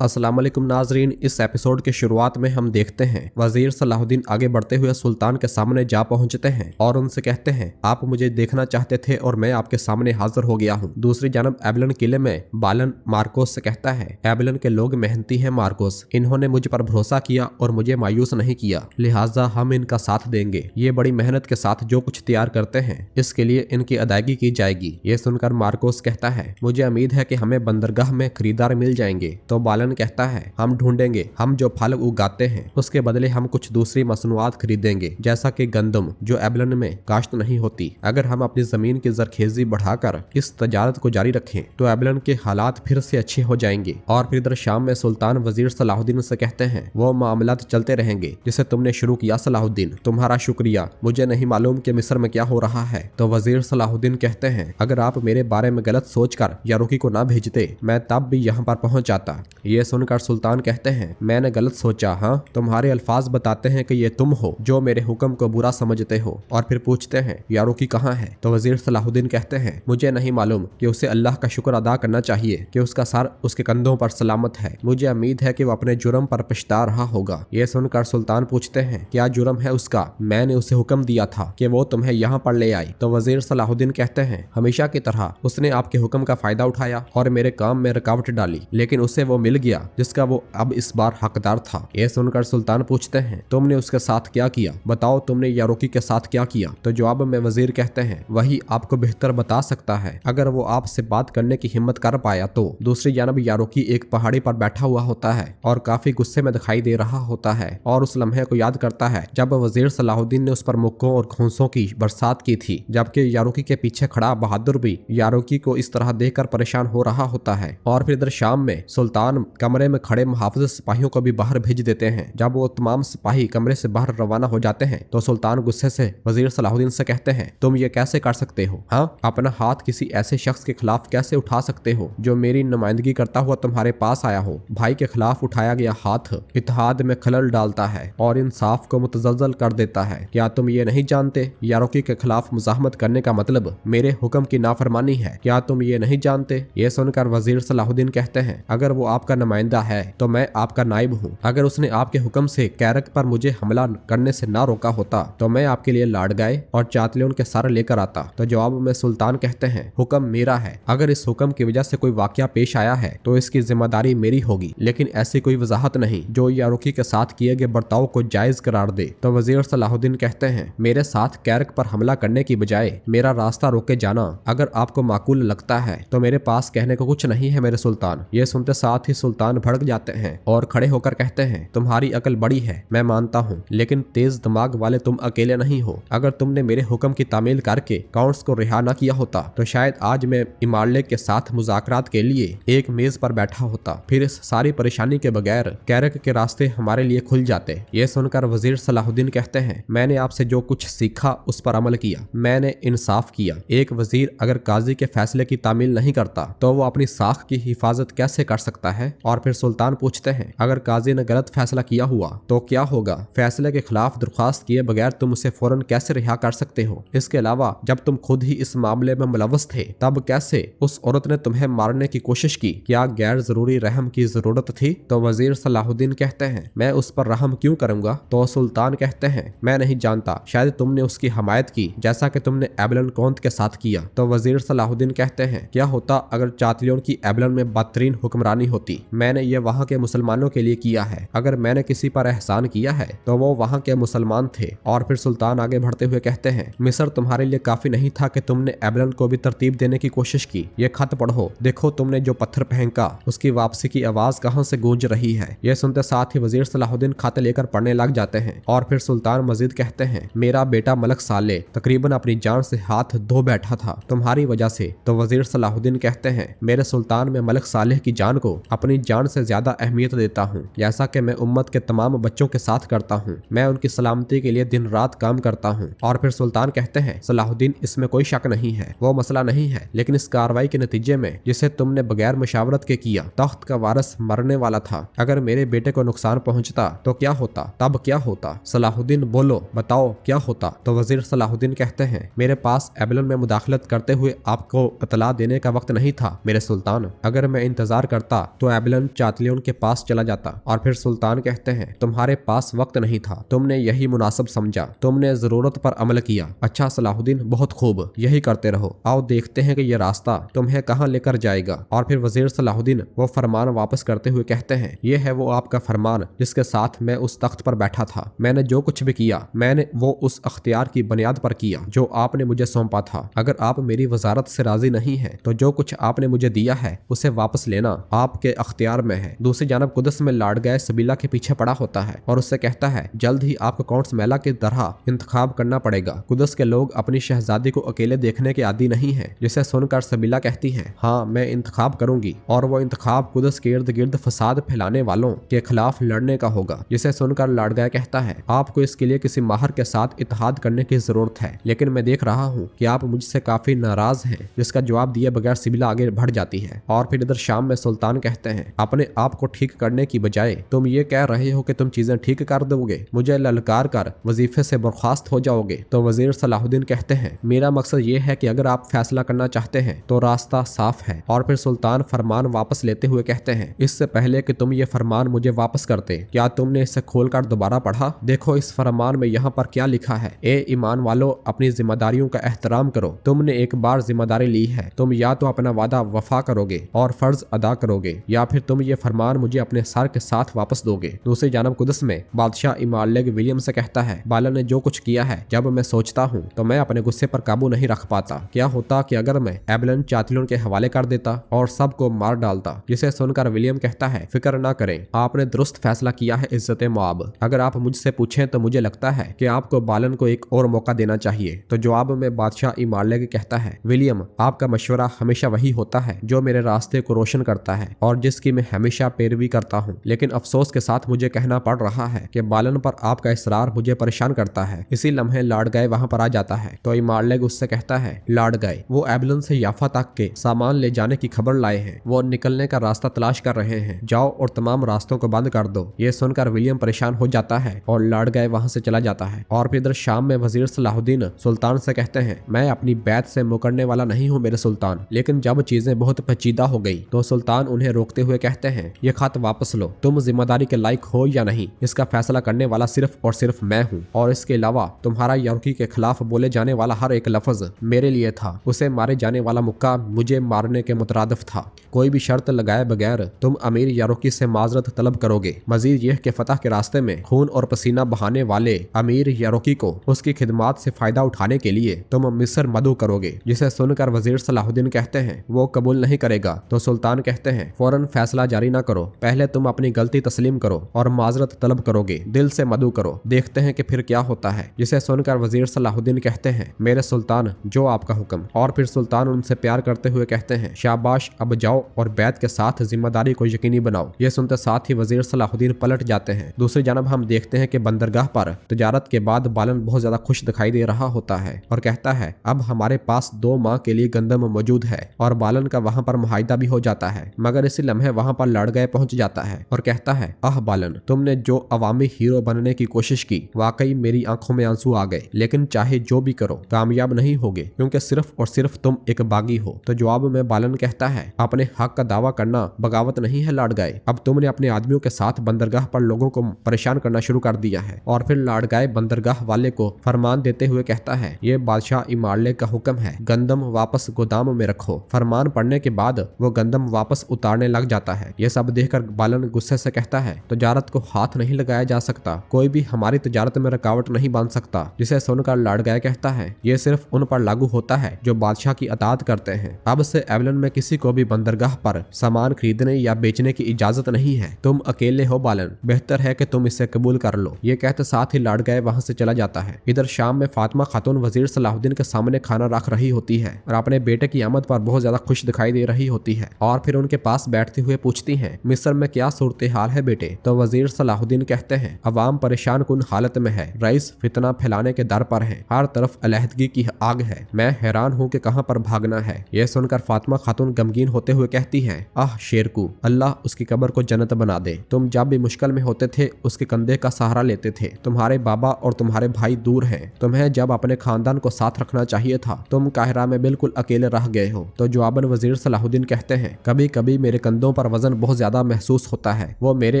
अस्सलाम वालेकुम नाजरीन। इस एपिसोड के शुरुआत में हम देखते हैं वजीर सलाहुद्दीन आगे बढ़ते हुए सुल्तान के सामने जा पहुंचते हैं और उनसे कहते हैं, आप मुझे देखना चाहते थे और मैं आपके सामने हाजिर हो गया हूं। दूसरी जानब एबलन किले में बालन मार्कोस से कहता है, एबलन के लोग मेहनती हैं मार्कोस, इन्होंने मुझ पर भरोसा किया और मुझे मायूस नहीं किया, लिहाजा हम इनका साथ देंगे। ये बड़ी मेहनत के साथ जो कुछ तैयार करते हैं इसके लिए इनकी अदायगी की जाएगी। ये सुनकर मार्कोस कहता है, मुझे उम्मीद है कि हमें बंदरगाह में खरीदार मिल जाएंगे। तो बालन कहता है, हम ढूंढेंगे, हम जो फल उगाते हैं उसके बदले हम कुछ दूसरी मसनूआत खरीदेंगे, जैसा कि गंदम जो एबलन में काश्त नहीं होती। अगर हम अपनी जमीन की जरखेजी बढ़ाकर इस तजारत को जारी रखें तो एबलन के हालात फिर से अच्छे हो जाएंगे। और फिर इधर शाम में सुल्तान वजीर सलाहुद्दीन से कहते हैं, वो मामलात चलते रहेंगे जिसे तुमने शुरू किया सलाहुद्दीन, तुम्हारा शुक्रिया। मुझे नहीं मालूम कि मिस्र में क्या हो रहा है। तो वजीर सलाहुद्दीन कहते हैं, अगर आप मेरे बारे में गलत सोचकर यारुकी को ना भेजते मैं तब भी यहाँ पर पहुंच जाता। ये सुनकर सुल्तान कहते हैं, मैंने गलत सोचा। हाँ, तुम्हारे अल्फाज बताते हैं कि ये तुम हो जो मेरे हुक्म को बुरा समझते हो। और फिर पूछते हैं, यारुकी कहाँ है? तो वजीर सलाहुद्दीन कहते हैं, मुझे नहीं मालूम कि उसे अल्लाह का शुक्र अदा करना चाहिए कि उसका सर उसके कंधों पर सलामत है। मुझे उम्मीद है कि वो अपने जुर्म पर पछता रहा होगा। ये सुनकर सुल्तान पूछते हैं, क्या जुर्म है उसका? मैंने उसे हुक्म दिया था कि वो तुम्हें यहाँ पर ले आए। तो वजीर सलाहुद्दीन कहते हैं, हमेशा की तरह उसने आपके हुक्म का फायदा उठाया और मेरे काम में रुकावट डाली, लेकिन उसे वो मिल गया जिसका वो अब इस बार हकदार था। ये सुनकर सुल्तान पूछते हैं, तुमने उसके साथ क्या किया? बताओ तुमने यारुकी के साथ क्या किया? तो जवाब में वजीर कहते हैं, वही आपको बेहतर बता सकता है, अगर वो आपसे बात करने की हिम्मत कर पाया तो। दूसरी जानब यारुकी एक पहाड़ी पर बैठा हुआ होता है और काफी गुस्से में दिखाई दे रहा होता है और उस लम्हे को याद करता है जब वजीर सलाहुद्दीन ने उस पर मुक्कों और घूंसों की बरसात की थी, जबकि यारुकी के पीछे खड़ा बहादुर भी यारुकी को इस तरह देखकर परेशान हो रहा होता है। और फिर इधर शाम में सुल्तान कमरे में खड़े मुहाफिज सिपाहियों को भी बाहर भेज देते हैं। जब वो तमाम सिपाही कमरे से बाहर रवाना हो जाते हैं तो सुल्तान गुस्से से वजीर सलाहुद्दीन से कहते हैं, तुम ये कैसे कर सकते हो? हाँ, अपना हाथ किसी ऐसे शख्स के खिलाफ कैसे उठा सकते हो जो मेरी नुमाइंदगी करता हुआ तुम्हारे पास आया हो? भाई के खिलाफ उठाया गया हाथ इत्तेहाद में खलल डालता है और इंसाफ को मुतज़ल्ज़ल कर देता है। क्या तुम ये नहीं जानते यारुकी के खिलाफ मुज़ाहमत करने का मतलब मेरे हुक्म की नाफरमानी है? क्या तुम ये नहीं जानते? ये सुनकर वजीर सलाहुद्दीन कहते हैं, अगर वो आपका नुमाइंदा है तो मैं आपका नाइब हूँ। अगर उसने आपके हुक्म से कैरक पर मुझे हमला करने से ना रोका होता तो मैं आपके लिए लाड़गाए और चातलियों के सर लेकर आता। तो जवाब में सुल्तान कहते हैं, हुक्म मेरा है, अगर इस हुक्म की वजह से कोई वाकया पेश आया है तो इसकी जिम्मेदारी मेरी होगी, लेकिन ऐसी कोई वजाहत नहीं जो यारुकी के साथ किए गए बर्ताव को जायज करार दे। तो वजीर सलाहुद्दीन कहते हैं, मेरे साथ कैरक पर हमला करने की बजाय मेरा रास्ता रोके जाना अगर आपको माकूल लगता है तो मेरे पास कहने को कुछ नहीं है मेरे सुल्तान। ये सुनते साथ ही सुल्तान भड़क जाते हैं और खड़े होकर कहते हैं, तुम्हारी अकल बड़ी है, मैं मानता हूँ, लेकिन तेज दिमाग वाले तुम अकेले नहीं हो। अगर तुमने मेरे हुक्म की तामील करके काउंट्स को रिहा न किया होता तो शायद आज मैं इमारले के साथ मुज़ाकरात के लिए एक मेज पर बैठा होता। फिर इस सारी परेशानी के बगैर कैरक के रास्ते हमारे लिए खुल जाते। ये सुनकर वजीर सलाहुद्दीन कहते हैं, मैंने आपसे जो कुछ सीखा उस पर अमल किया, मैंने इंसाफ किया। एक वजीर अगर काजी के फैसले की तामील नहीं करता तो वो अपनी साख की हिफाजत कैसे कर सकता है? और फिर सुल्तान पूछते हैं, अगर काजी ने गलत फैसला किया हुआ तो क्या होगा? फैसले के खिलाफ दरख्वास्त किए बगैर तुम उसे फौरन कैसे रिहा कर सकते हो? इसके अलावा जब तुम खुद ही इस मामले में मुलव्वस थे तब कैसे उस औरत ने तुम्हें मारने की कोशिश की? क्या गैर जरूरी रहम की जरूरत थी? तो वजीर सलाहुद्दीन कहते हैं, मैं उस पर रहम क्यों करूंगा? तो सुल्तान कहते हैं, मैं नहीं जानता, शायद तुमने उसकी हमायत की जैसा कि तुमने एबलन कौंत के साथ किया। तो वजीर सलाहुद्दीन कहते हैं, क्या होता अगर चातलियों की एबलन में बदतरीन हुक्मरानी होती? मैंने ये वहाँ के मुसलमानों के लिए किया है, अगर मैंने किसी पर एहसान किया है तो वो वहाँ के मुसलमान थे। और फिर सुल्तान आगे बढ़ते हुए कहते हैं, मिस्र तुम्हारे लिए काफी नहीं था कि तुमने एबलन को भी तरतीब देने की कोशिश की। ये खत पढ़ो, देखो तुमने जो पत्थर फेंका उसकी वापसी की आवाज कहाँ से गूंज रही है। यह सुनते साथ ही वजीर सलाहुद्दीन खत लेकर पढ़ने लग जाते हैं। और फिर सुल्तान मजीद कहते हैं, मेरा बेटा मलक साले तकरीबन अपनी जान से हाथ धो बैठा था तुम्हारी वजह से। तो वजीर सलाहुद्दीन कहते हैं, मेरे सुल्तान में मलक सालेह की जान को अपनी जान से ज्यादा अहमियत देता हूँ, जैसा कि मैं उम्मत के तमाम बच्चों के साथ करता हूँ। मैं उनकी सलामती के लिए दिन रात काम करता हूँ। और फिर सुल्तान कहते हैं, सलाहुद्दीन इसमें कोई शक नहीं है, वो मसला नहीं है, लेकिन इस कार्रवाई के नतीजे में जिसे तुमने बगैर मुशावरत के किया, तख्त का वारिस मरने वाला था। अगर मेरे बेटे को नुकसान पहुंचता तो क्या होता? तब क्या होता? सलाहुद्दीन बोलो, बताओ क्या होता? तो वजीर सलाहुद्दीन कहते हैं, मेरे पास एबलन में मुदाखलत करते हुए आपको इतला देने का वक्त नहीं था मेरे सुल्तान। अगर मैं इंतजार करता तो एबलन चातलियन के पास चला जाता और फिर सुल्तान कहते हैं, तुम्हारे पास वक्त नहीं था, तुमने यही मुनासिब समझा, तुमने जरूरत पर अमल किया। अच्छा सलाहुद्दीन, बहुत खूब, यही करते रहो। आओ देखते हैं कि यह रास्ता तुम्हें कहाँ लेकर जाएगा। और फिर वजीर सलाहुद्दीन वो फरमान वापस करते हुए कहते हैं, यह है वो आपका फरमान जिसके साथ मैं उस तख्त पर बैठा था। मैंने जो कुछ भी किया मैंने वो उस अख्तियार की बुनियाद पर किया जो आपने मुझे सौंपा था। अगर आप मेरी वजारत से राजी नहीं है तो जो कुछ आपने मुझे दिया है उसे वापस लेना आपके अख्तियार में है। दूसरी जानब कुदस में लाडगाए सबीला के पीछे पड़ा होता है और उससे कहता है, जल्द ही आपको कौंट्स मेला की तरह इंतखाब करना पड़ेगा। कुदस के लोग अपनी शहजादी को अकेले देखने के आदी नहीं है। जिसे सुनकर सबीला कहती है, हाँ मैं इंतखाब करूंगी, और वो इंतखाब कुदस के इर्द गिर्द फसाद फैलाने वालों के खिलाफ लड़ने का होगा। जिसे सुनकर लाडगाए कहता है, आपको इसके लिए किसी माहर के साथ इत्तेहाद करने की जरूरत है, लेकिन मैं देख रहा हूँ कि आप मुझसे काफी नाराज हैं। जिसका जवाब दिए बगैर सिबिला आगे बढ़ जाती है। और फिर इधर शाम में सुल्तान कहते हैं, अपने आप को ठीक करने की बजाय तुम ये कह रहे हो कि तुम चीजें ठीक कर दोगे, मुझे ललकार कर वजीफे से बर्खास्त हो जाओगे। तो वजीर सलाहुद्दीन कहते हैं, मेरा मकसद ये है कि अगर आप फैसला करना चाहते हैं तो रास्ता साफ है। और फिर सुल्तान फरमान वापस लेते हुए कहते हैं, इससे पहले कि तुम ये फरमान मुझे वापस करते, क्या तुमने इसे खोलकर दोबारा पढ़ा? देखो इस फरमान में यहाँ पर क्या लिखा है, ए ईमान वालों, अपनी जिम्मेदारियों का एहतराम करो। तुमने एक बार जिम्मेदारी ली है, तुम या तो अपना वादा वफा करोगे और फर्ज अदा करोगे, या फिर तुम ये फरमान मुझे अपने सर के साथ वापस दोगे। दूसरी जानब कुदस में बादशाह इमालेग विलियम से कहता है, बालन ने जो कुछ किया है, जब मैं सोचता हूँ तो मैं अपने गुस्से पर काबू नहीं रख पाता। क्या होता कि अगर मैं एबलन चातलियन के हवाले कर देता और सबको मार डालता। जिसे सुनकर विलियम कहता है, फिक्र ना करें, आपने दुरुस्त फैसला किया है इज्जत मुआब। अगर आप मुझसे पूछें तो मुझे लगता है कि आपको बालन को एक और मौका देना चाहिए। तो जवाब में बादशाह इमालेग कहता है, विलियम आपका मशवरा हमेशा वही होता है जो मेरे रास्ते को रोशन करता है और जिसकी मैं हमेशा पैरवी करता हूँ, लेकिन अफसोस के साथ मुझे कहना पड़ रहा है कि बालन पर आपका इसरार मुझे परेशान करता है। इसी लम्हे लाडगाए वहाँ पर आ जाता है। तो इमालेग उससे कहता है, लाडगाए वो एबलन से याफा तक के सामान ले जाने की खबर लाए हैं, वो निकलने का रास्ता तलाश कर रहे हैं, जाओ और तमाम रास्तों को बंद कर दो। ये सुनकर विलियम परेशान हो जाता है और लाडगाए वहाँ से चला जाता है। और फिर इधर शाम में वजीर सलाहुद्दीन सुल्तान से कहते हैं, मैं अपनी बैत से मुकरने वाला नहीं हूँ मेरे सुल्तान, लेकिन जब चीजें बहुत पेचीदा हो गई तो सुल्तान उन्हें रोकते हुए कहते हैं, ये खत वापस लो, तुम जिम्मेदारी के लायक हो या नहीं इसका फैसला करने वाला सिर्फ और सिर्फ मैं हूँ, और इसके अलावा तुम्हारा यरूकी के खिलाफ बोले जाने वाला हर एक लफ्ज मेरे लिए था, उसे मारे जाने वाला मुक्का मुझे मारने के मुतरादिफ था। कोई भी शर्त लगाए बगैर तुम अमीर यरूकी से माजरत तलब करोगे। मजीद यह कि फतह के रास्ते में खून और पसीना बहाने वाले अमीर यरूकी को उसकी खिदमात से फायदा उठाने के लिए तुम मिस्र मदू करोगे। जिसे सुनकर वजीर सलाहुद्दीन कहते हैं, वो कबूल नहीं करेगा। तो सुल्तान कहते हैं, फौरन फैसला जारी ना करो, पहले तुम अपनी गलती तस्लीम करो और माजरत तलब करोगे, दिल से मदू करो, देखते हैं कि फिर क्या होता है। जिसे सुनकर वजीर सलाहुद्दीन कहते हैं, मेरे सुल्तान जो आपका हुक्म। और फिर सुल्तान उनसे प्यार करते हुए कहते हैं, शाबाश, अब जाओ और बैत के साथ जिम्मेदारी को यकीनी बनाओ। ये सुनते साथ ही वजीर सलाहुद्दीन पलट जाते हैं। दूसरी जानब हम देखते हैं कि बंदरगाह पर तजारत के बाद बालन बहुत ज्यादा खुश दिखाई दे रहा होता है और कहता है, अब हमारे पास 2 माह के लिए गंदम मौजूद है। और बालन का वहाँ पर मुआहिदा भी हो जाता है। मगर इसी लम्हे वहाँ पर लाडगाए पहुंच जाता है और कहता है, आह बालन, तुमने जो अवामी हीरो बनने की कोशिश की, वाकई मेरी आंखों में आंसू आ गए, लेकिन चाहे जो भी करो कामयाब नहीं होगे, क्योंकि सिर्फ और सिर्फ तुम एक बागी हो। तो जवाब में बालन कहता है, अपने हक का दावा करना बगावत नहीं है लाडगाए, अब तुमने अपने आदमियों के साथ बंदरगाह पर लोगों को परेशान करना शुरू कर दिया है। और फिर लाडगाए बंदरगाह वाले को फरमान देते हुए कहता है, ये बादशाह इमालेग का हुक्म है, गंदम वापस गोदाम में रखो। फरमान पढ़ने के बाद वो गंदम वापस उतारने लग जाता है। ये सब देखकर बालन गुस्से से कहता है, तजारत को हाथ नहीं लगाया जा सकता, कोई भी हमारी तजारत में रुकावट नहीं बन सकता। जिसे सुनकर लाडगाए कहता है, ये सिर्फ उन पर लागू होता है जो बादशाह की अताअत करते हैं। अब से एबलन में किसी को भी बंदरगाह पर सामान खरीदने या बेचने की इजाजत नहीं है। तुम अकेले हो बालन, बेहतर है कि तुम इसे कबूल कर लो। ये कहते साथ ही लाडगाए वहाँ से चला जाता है। इधर शाम में फातिमा खातून वजीर सलाहुद्दीन के सामने खाना रख रही होती है और अपने बेटे की आमद पर बहुत ज्यादा खुश दिखाई दे रही होती है। और फिर उनके पास बैठते हुए पूछती है, मिस्र में क्या सूरत हाल है बेटे? तो वजीर सलाहुद्दीन कहते हैं, अवाम परेशान कुन हालत में है, रईस फितना फैलाने के दर पर है, हर तरफ अलहदगी की आग है, मैं हैरान हूँ कि कहाँ पर भागना है। यह सुनकर फातिमा खातून गमगीन होते हुए कहती है, आह शेरकू, अल्लाह उसकी कब्र को जन्नत बना दे। तुम जब भी मुश्किल में होते थे उसके कंधे का सहारा लेते थे। तुम्हारे बाबा और तुम्हारे भाई दूर हैं, तुम्हें जब अपने खानदान को साथ रखना चाहिए था, तुम काहिरा में बिल्कुल अकेले रह गए हो। तो जवाबन वजीर सलाहुद्दीन कहते हैं, कभी कभी मेरे कंधों पर वजन बहुत ज्यादा महसूस होता है। वो मेरे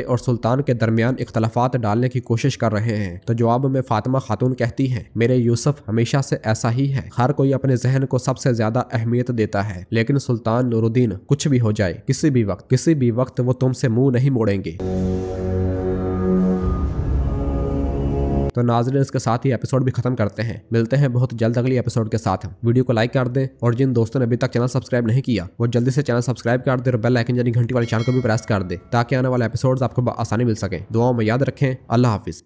और सुल्तान के दरमियान इख्तलाफात डालने की कोशिश कर रहे हैं। तो जवाब में फातिमा खातून कहती है, मेरे यूसुफ हमेशा से ऐसा ही है, हर कोई अपने जहन को सबसे ज्यादा अहमियत देता है, लेकिन सुल्तान नूरुद्दीन कुछ भी हो जाए, किसी भी वक्त वो तुमसे मुंह नहीं मोड़ेंगे। तो नाज़रीन, इसके साथ ही एपिसोड भी खत्म करते हैं। मिलते हैं बहुत जल्द अगली एपिसोड के साथ। वीडियो को लाइक कर दें और जिन दोस्तों ने अभी तक चैनल सब्सक्राइब नहीं किया वो जल्दी से चैनल सब्सक्राइब कर दे और बेल आइकन यानी घंटी वाले चान को भी प्रेस कर दे ताकि आने वाले एपिसोड्स आपको आसानी मिल सके। दुआओं में याद रखें। अल्लाह हाफिज।